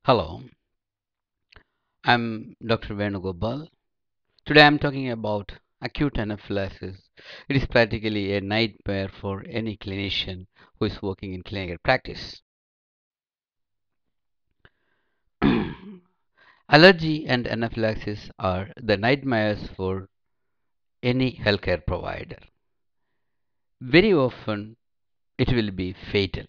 Hello, I'm Dr. Venugopal. Today I'm talking about acute anaphylaxis. It is practically a nightmare for any clinician who is working in clinical practice. Allergy and anaphylaxis are the nightmares for any healthcare provider. Very often it will be fatal,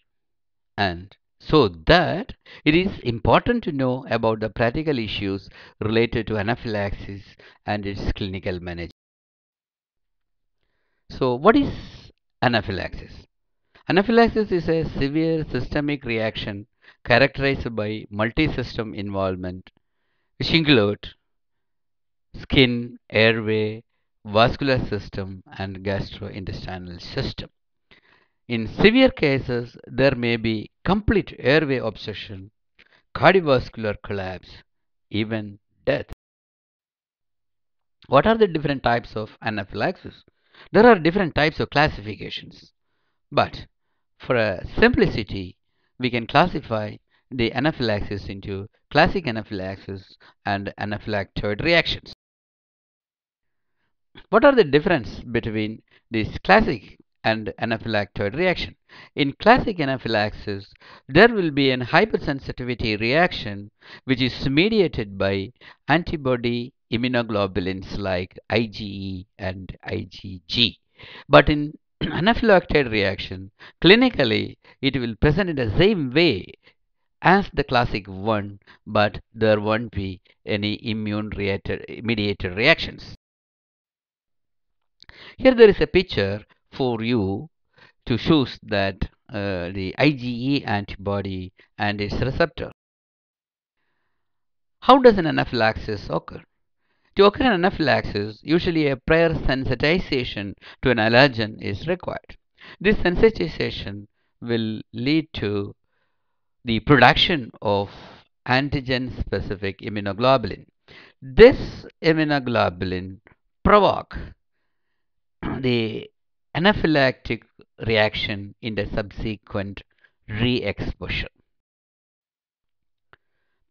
and so that it is important to know about the practical issues related to anaphylaxis and its clinical management. So, what is anaphylaxis? Anaphylaxis is a severe systemic reaction characterized by multi-system involvement, which include skin, airway, vascular system, and gastrointestinal system. In severe cases, there may be complete airway obstruction, cardiovascular collapse, even death. What are the different types of anaphylaxis? There are different types of classifications. But for a simplicity, we can classify the anaphylaxis into classic anaphylaxis and anaphylactoid reactions. What are the difference between this classic and anaphylactoid reaction? In classic anaphylaxis, there will be an hypersensitivity reaction which is mediated by antibody immunoglobulins like IgE and IgG. But in anaphylactoid reaction, clinically it will present in the same way as the classic one, but there won't be any immune mediated reactions. Here there is a picture for you to show that the IgE antibody and its receptor. How does an anaphylaxis occur? To occur an anaphylaxis, usually a prior sensitization to an allergen is required. This sensitization will lead to the production of antigen-specific immunoglobulin. This immunoglobulin provoke the anaphylactic reaction in the subsequent re-exposure.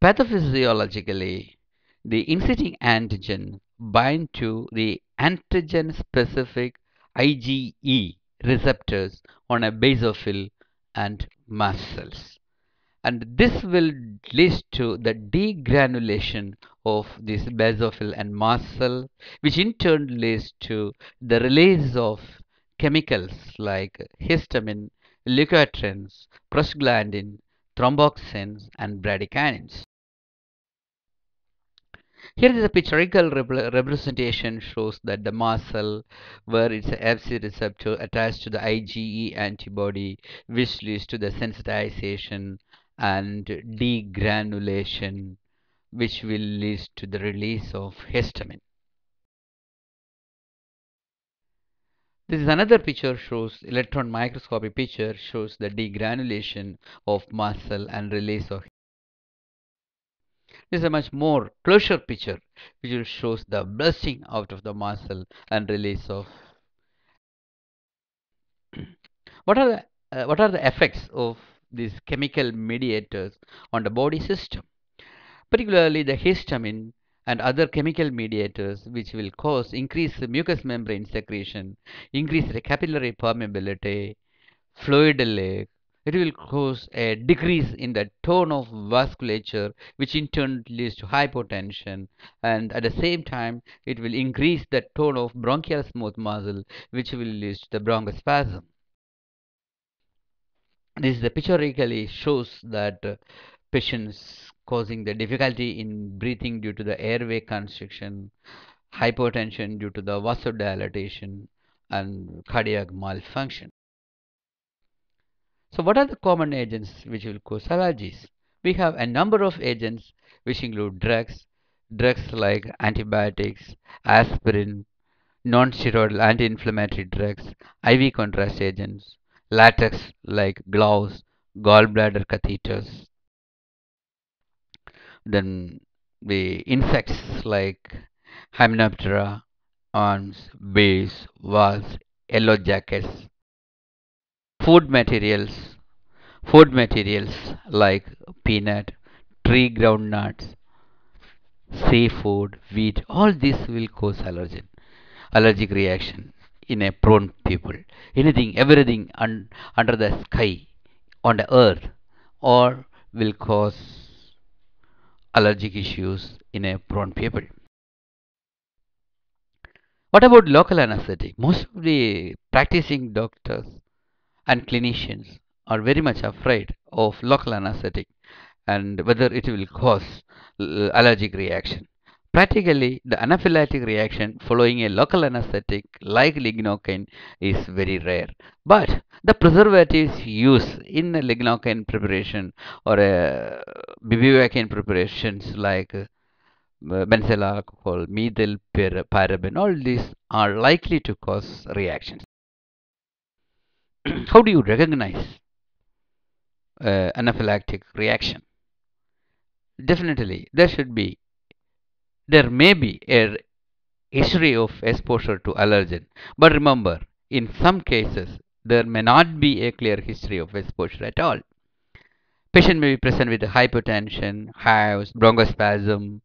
Pathophysiologically, the inciting antigen bind to the antigen-specific IgE receptors on a basophil and mast cells. And this will lead to the degranulation of this basophil and mast cell, which in turn leads to the release of chemicals like histamine, leukotrienes, prostaglandin, thromboxanes, and bradykinins. Here is a pictorial representation shows that the mast cell where its Fc receptor attached to the IgE antibody, which leads to the sensitization and degranulation, which will lead to the release of histamine. This is another picture shows electron microscopy picture shows the degranulation of mast cell and release of. This is a much more closer picture which shows the bursting out of the mast cell and release of. What are the effects of these chemical mediators on the body system? Particularly the histamine and other chemical mediators which will cause increased mucous membrane secretion, increased capillary permeability, fluid leak. It will cause a decrease in the tone of vasculature, which in turn leads to hypotension, and at the same time it will increase the tone of bronchial smooth muscle, which will lead to the bronchospasm. This pictorially shows that patients causing the difficulty in breathing due to the airway constriction, hypotension due to the vasodilatation, and cardiac malfunction. So what are the common agents which will cause allergies? We have a number of agents which include drugs like antibiotics, aspirin, non-steroidal anti-inflammatory drugs, IV contrast agents, latex like gloves, gallbladder catheters, then the insects like Hymenoptera, ants, bees, wasps, yellow jackets, food materials like peanut, tree groundnuts, seafood, wheat, all this will cause allergic reaction in a prone people. Anything, everything under the sky, on the earth, or will cause allergic issues in a prone people. What about local anesthetic? Most of the practicing doctors and clinicians are very much afraid of local anesthetic and whether it will cause allergic reaction. Practically, the anaphylactic reaction following a local anesthetic like lignocaine is very rare. But the preservatives used in a lignocaine preparation or a bupivacaine preparations like benzyl alcohol, methyl paraben, all these are likely to cause reactions. How do you recognize anaphylactic reaction? Definitely, there may be a history of exposure to allergen. But remember, in some cases, there may not be a clear history of exposure at all. Patient may be present with hypertension, hives, bronchospasm,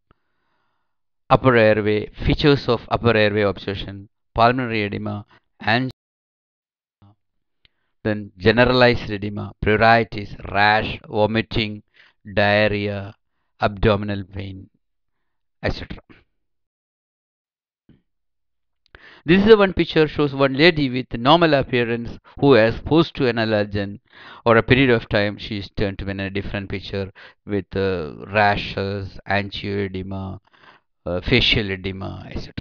upper airway, features of upper airway obstruction, pulmonary edema, and then generalized edema, pruritus, rash, vomiting, diarrhea, abdominal pain, etc. This is one picture shows one lady with normal appearance who was exposed to an allergen or a period of time she is turned to in a different picture with rashes, angioedema, facial edema, etc.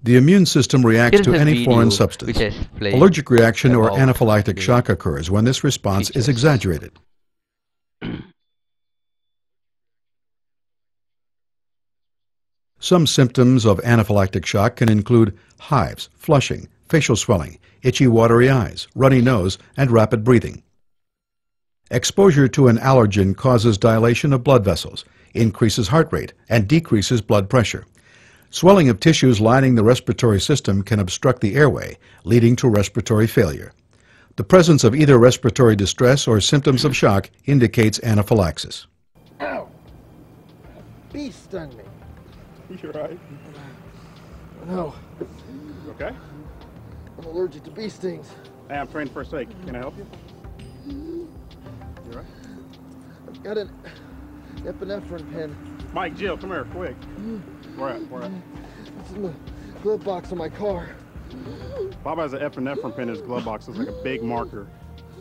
The immune system reacts Here is to a any foreign video substance. which I explained Allergic reaction or about anaphylactic the shock occurs when this response is features. exaggerated. Some symptoms of anaphylactic shock can include hives, flushing, facial swelling, itchy watery eyes, runny nose, and rapid breathing. Exposure to an allergen causes dilation of blood vessels, increases heart rate, and decreases blood pressure. Swelling of tissues lining the respiratory system can obstruct the airway, leading to respiratory failure. The presence of either respiratory distress or symptoms of shock indicates anaphylaxis. Ow! A bee stung me. You're right. No, You okay? I'm allergic to bee stings. Hey, I'm trained first aid. Can I help you? You all right? I've got an epinephrine pen. Mike, Jill, come here, quick. Where at? It's in the glove box of my car. Bob has an epinephrine pen in his glove box. It's like a big marker.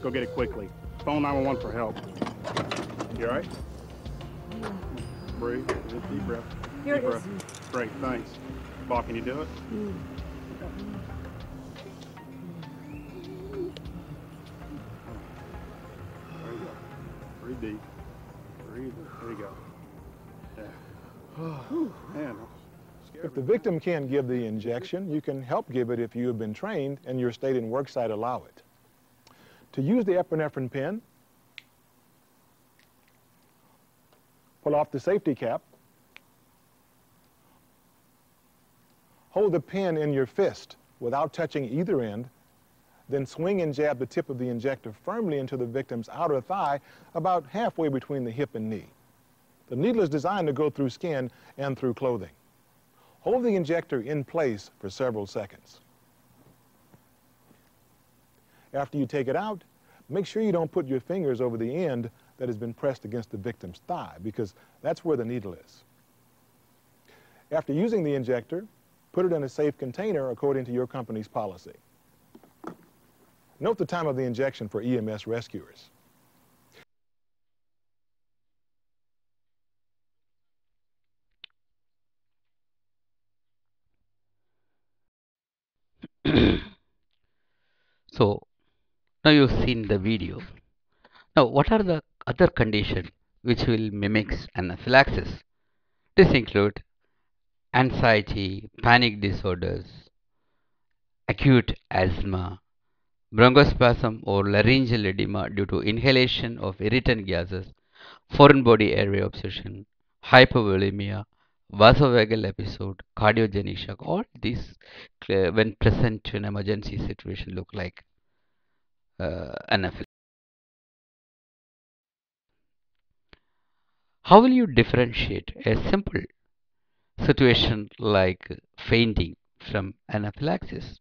Go get it quickly. Phone 911 for help. You all right? Breathe. Deep breath. Here Deep it breath. Great, thanks. Bob, can you do it? There you go. Breathe deep. Breathe. There you go. Yeah. Man, If the victim can't give the injection, you can help give it if you have been trained and your state and work site allow it. To use the epinephrine pen, pull off the safety cap, hold the pen in your fist without touching either end, then swing and jab the tip of the injector firmly into the victim's outer thigh about halfway between the hip and knee. The needle is designed to go through skin and through clothing. Hold the injector in place for several seconds. After you take it out, make sure you don't put your fingers over the end that has been pressed against the victim's thigh, because that's where the needle is. After using the injector, put it in a safe container according to your company's policy. Note the time of the injection for EMS rescuers. So now you've seen the video. Now what are the other conditions which will mimic anaphylaxis? This include anxiety, panic disorders, acute asthma, bronchospasm or laryngeal edema due to inhalation of irritant gases, foreign body airway obstruction, hypovolemia, vasovagal episode, cardiogenic shock. All these, when present in emergency situation, look like anaphylaxis. How will you differentiate a simple situation like fainting from anaphylaxis?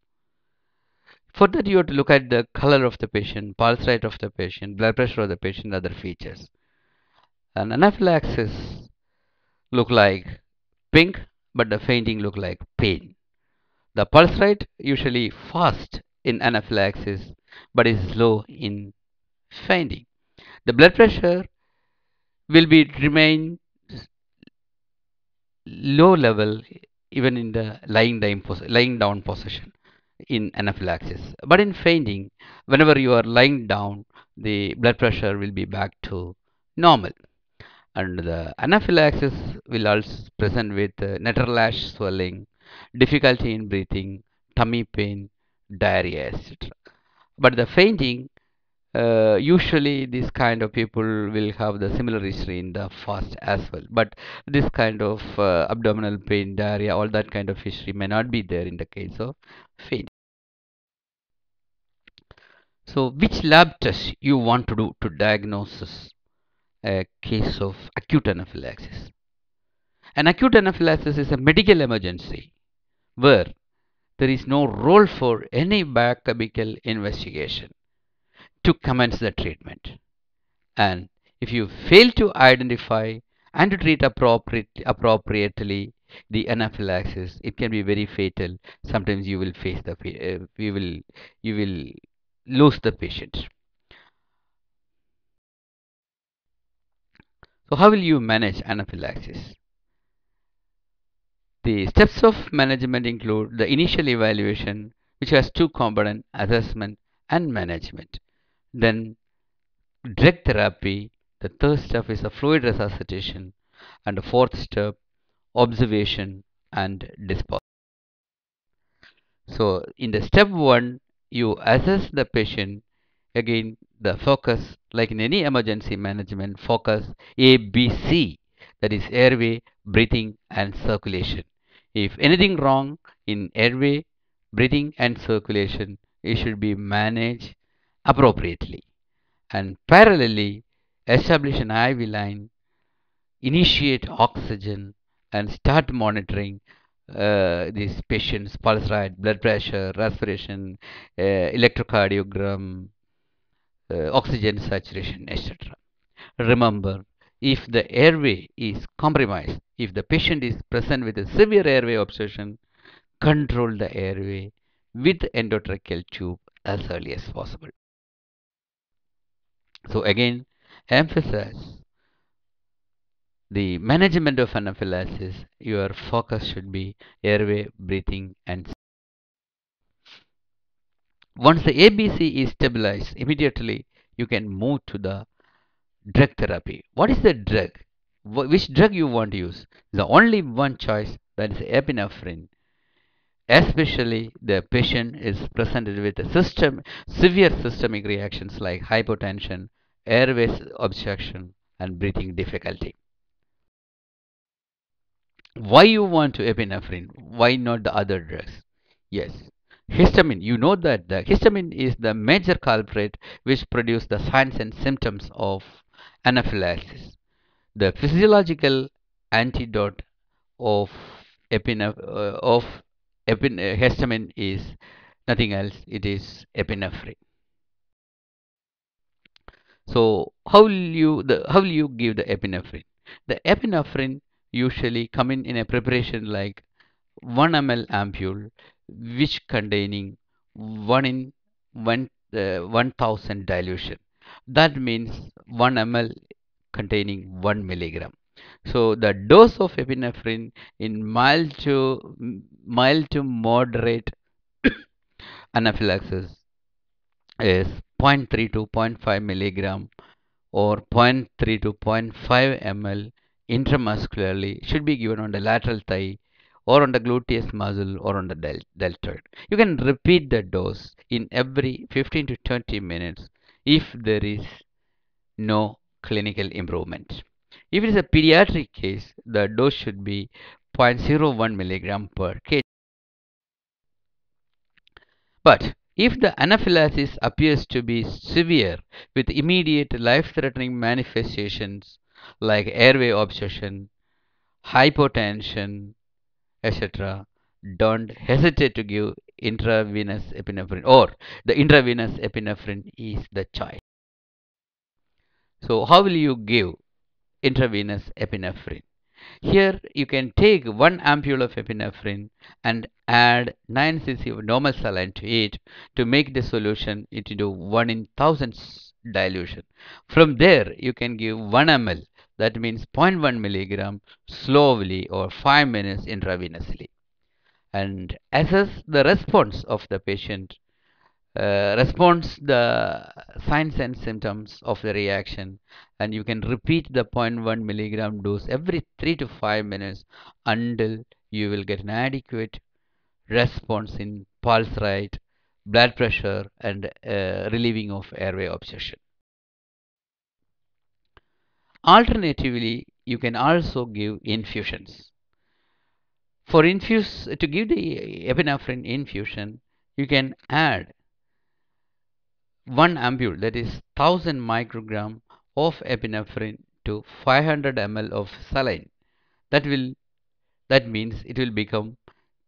For that, you have to look at the color of the patient, pulse rate of the patient, blood pressure of the patient, other features. An anaphylaxis look like pink, but the fainting look like pain. The pulse rate usually fast in anaphylaxis, but is low in fainting. The blood pressure will be remain low level even in the lying down position in anaphylaxis. But in fainting, whenever you are lying down, the blood pressure will be back to normal. And the anaphylaxis will also present with lash swelling, difficulty in breathing, tummy pain, diarrhea, etc. But the fainting, usually these kind of people will have the similar history in the fast as well. But this kind of abdominal pain, diarrhea, all that kind of history may not be there in the case of fainting. So, which lab test you want to do to diagnose a case of acute anaphylaxis? An acute anaphylaxis is a medical emergency where there is no role for any biochemical investigation to commence the treatment. And if you fail to identify and to treat appropriately the anaphylaxis, it can be very fatal. Sometimes you will face the you will lose the patient. So how will you manage anaphylaxis? The steps of management include the initial evaluation, which has two components, assessment and management. Then drug therapy, the third step is a fluid resuscitation, and the fourth step, observation and disposal. So in the step 1, you assess the patient. Again, the focus, like in any emergency management, focus ABC, that is airway, breathing and circulation. If anything wrong in airway, breathing and circulation, it should be managed appropriately. And parallelly, establish an IV line, initiate oxygen, and start monitoring these patients' pulse rate, blood pressure, respiration, electrocardiogram, oxygen saturation, etc. Remember, if the airway is compromised, if the patient is present with a severe airway obstruction, control the airway with endotracheal tube as early as possible. So again, emphasize the management of anaphylaxis. Your focus should be airway, breathing, and once the ABC is stabilized, immediately you can move to the drug therapy. What is the drug? Which drug you want to use? The only one choice, that is epinephrine. Especially the patient is presented with severe systemic reactions like hypotension, airways obstruction, and breathing difficulty. Why you want to epinephrine? Why not the other drugs? Yes, histamine. You know that the histamine is the major culprit which produce the signs and symptoms of anaphylaxis. The physiological antidote of histamine is nothing else. It is epinephrine. So how will you give the epinephrine? The epinephrine usually come in a preparation like 1 ml ampule, which containing 1 in 1000 dilution. That means 1 ml containing 1 milligram. So the dose of epinephrine in mild to moderate anaphylaxis is 0.3 to 0.5 milligram or 0.3 to 0.5 ml intramuscularly, should be given on the lateral thigh or on the gluteus muscle or on the deltoid. You can repeat the dose in every 15 to 20 minutes if there is no clinical improvement. If it is a pediatric case, the dose should be 0.01 milligram per kg. But if the anaphylaxis appears to be severe with immediate life-threatening manifestations like airway obstruction, hypotension, etc., don't hesitate to give intravenous epinephrine, or the intravenous epinephrine is the choice. So how will you give intravenous epinephrine? Here you can take 1 ampule of epinephrine and add 9 cc of normal saline to it to make the solution into 1 in thousands dilution. From there you can give 1 ml, that means 0.1 milligram, slowly or 5 minutes intravenously, and assess the response of the patient, responds the signs and symptoms of the reaction, and you can repeat the 0.1 milligram dose every 3 to 5 minutes until you will get an adequate response in pulse rate, blood pressure, and relieving of airway obstruction. Alternatively, you can also give infusions. For to give the epinephrine infusion, you can add 1 ampule, that is 1000 microgram of epinephrine to 500 ml of saline. That means it will become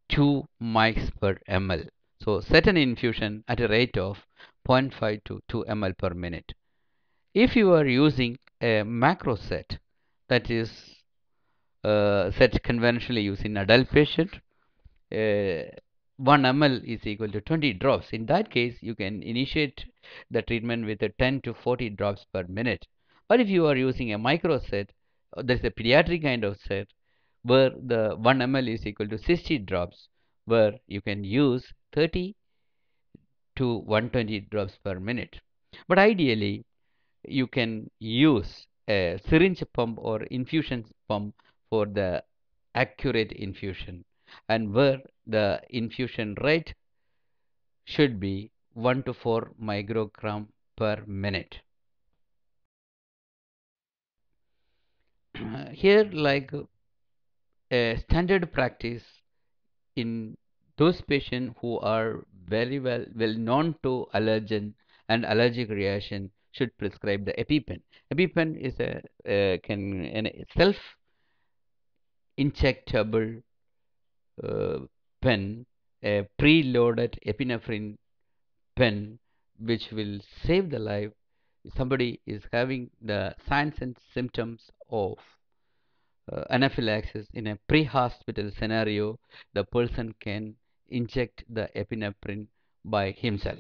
2 mics per ml. So set an infusion at a rate of 0.5 to 2 ml per minute. If you are using a macro set, that is set conventionally used in adult patient, uh, 1 ml is equal to 20 drops. In that case, you can initiate the treatment with 10 to 40 drops per minute. Or if you are using a micro set, there is a pediatric kind of set where the 1 ml is equal to 60 drops, where you can use 30 to 120 drops per minute. But ideally, you can use a syringe pump or infusion pump for the accurate infusion, and where the infusion rate should be 1 to 4 microgram per minute. Here, like a standard practice in those patients who are very well known to allergen and allergic reaction, should prescribe the Epipen. Epipen is a self injectable pen, a preloaded epinephrine pen, which will save the life. If somebody is having the signs and symptoms of anaphylaxis in a pre-hospital scenario, the person can inject the epinephrine by himself,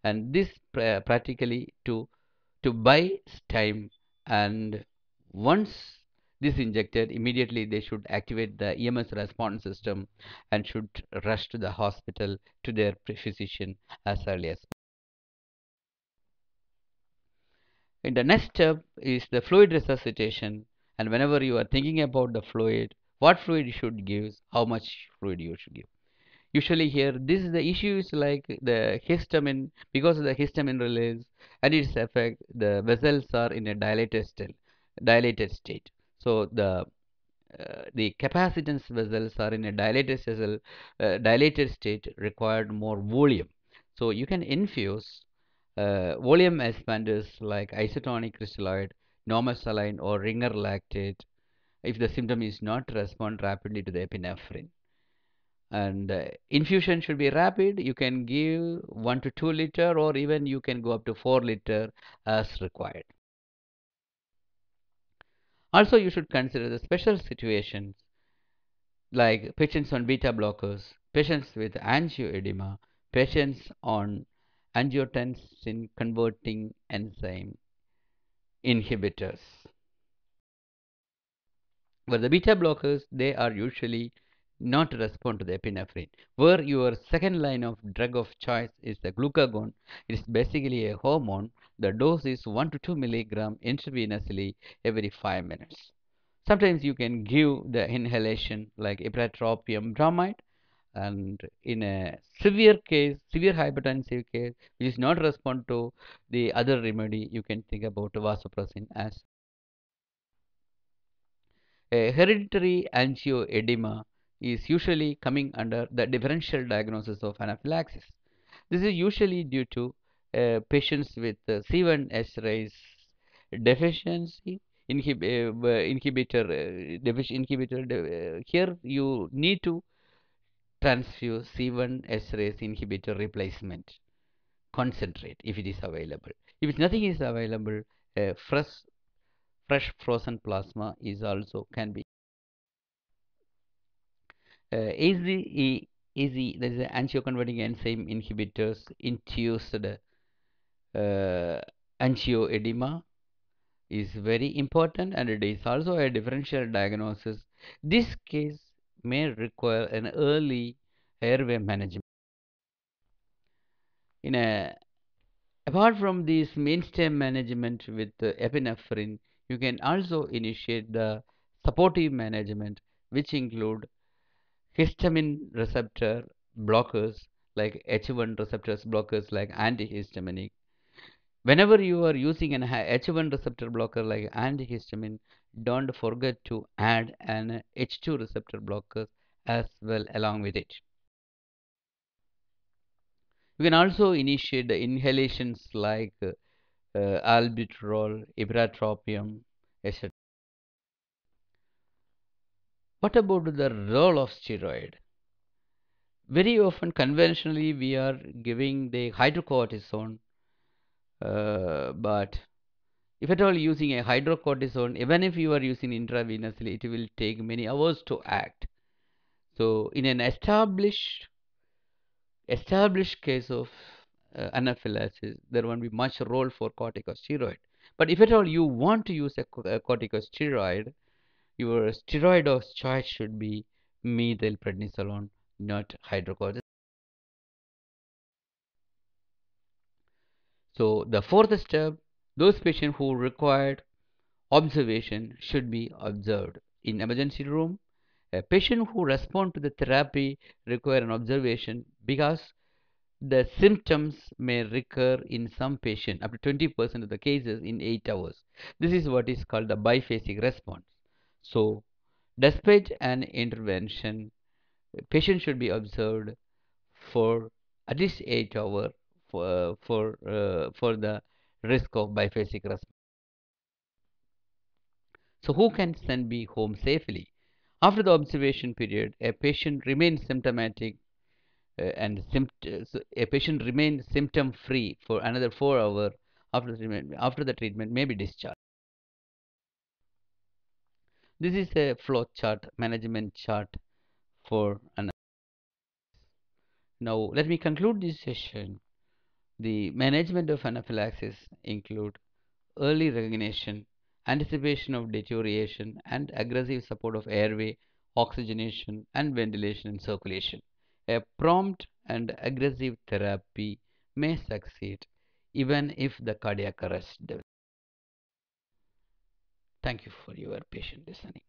and this practically to buy time. And once this injected, immediately they should activate the EMS response system and should rush to the hospital to their physician as early as. And the next step is the fluid resuscitation, and whenever you are thinking about the fluid, what fluid you should give, how much fluid you should give. Usually here, this is the issues like the histamine, because of the histamine release and its effect, the vessels are in a dilated state. So the capacitance vessels are in a dilated state, required more volume. So you can infuse volume expanders like isotonic crystalloid, normal saline, or ringer lactate if the symptom is not respond rapidly to the epinephrine. And infusion should be rapid. You can give 1 to 2 liter, or even you can go up to 4 liter as required. Also, you should consider the special situations like patients on beta blockers, patients with angioedema, patients on angiotensin converting enzyme inhibitors. But the beta blockers, they are usually not respond to the epinephrine. Where your second line of drug of choice is the glucagon, it is basically a hormone. The dose is 1 to 2 milligram intravenously every 5 minutes. Sometimes you can give the inhalation like ipratropium bromide, and in a severe hypertensive case, which is not respond to the other remedy, you can think about vasopressin as. A hereditary angioedema is usually coming under the differential diagnosis of anaphylaxis. This is usually due to patients with C1 esterase deficiency, inhibitor. Here you need to transfuse C1 esterase inhibitor replacement concentrate if it is available. If nothing is available, fresh frozen plasma is also can be. Easy, there is angioconverting enzyme inhibitors induced angioedema is very important, and it is also a differential diagnosis. This case may require an early airway management. Apart from this mainstay management with epinephrine, you can also initiate the supportive management, which include histamine receptor blockers like H1 receptors blockers like antihistaminic. Whenever you are using an H1 receptor blocker like antihistamine, don't forget to add an H2 receptor blocker as well along with it. You can also initiate the inhalations like albuterol, ipratropium, etc. What about the role of steroid? Very often, conventionally, we are giving the hydrocortisone, but if at all using a hydrocortisone, even if you are using intravenously, it will take many hours to act. So, in an established case of anaphylaxis, there won't be much role for corticosteroid. But if at all you want to use a corticosteroid, your steroid of choice should be methylprednisolone, not hydrocortisone. So the fourth step, those patients who required observation should be observed in emergency room. A patient who respond to the therapy require an observation because the symptoms may recur in some patients up to 20% of the cases in 8 hours. This is what is called the biphasic response. So despite an intervention, patient should be observed for at least 8 hours for the risk of biphasic response. So who can send me home safely? After the observation period, a patient remains symptomatic a patient remains symptom free for another 4 hours after the treatment may be discharged. This is a flow chart, management chart for an. Now let me conclude this session. The management of anaphylaxis include early recognition, anticipation of deterioration, and aggressive support of airway, oxygenation, and ventilation and circulation. A prompt and aggressive therapy may succeed even if the cardiac arrest develops. Thank you for your patient listening.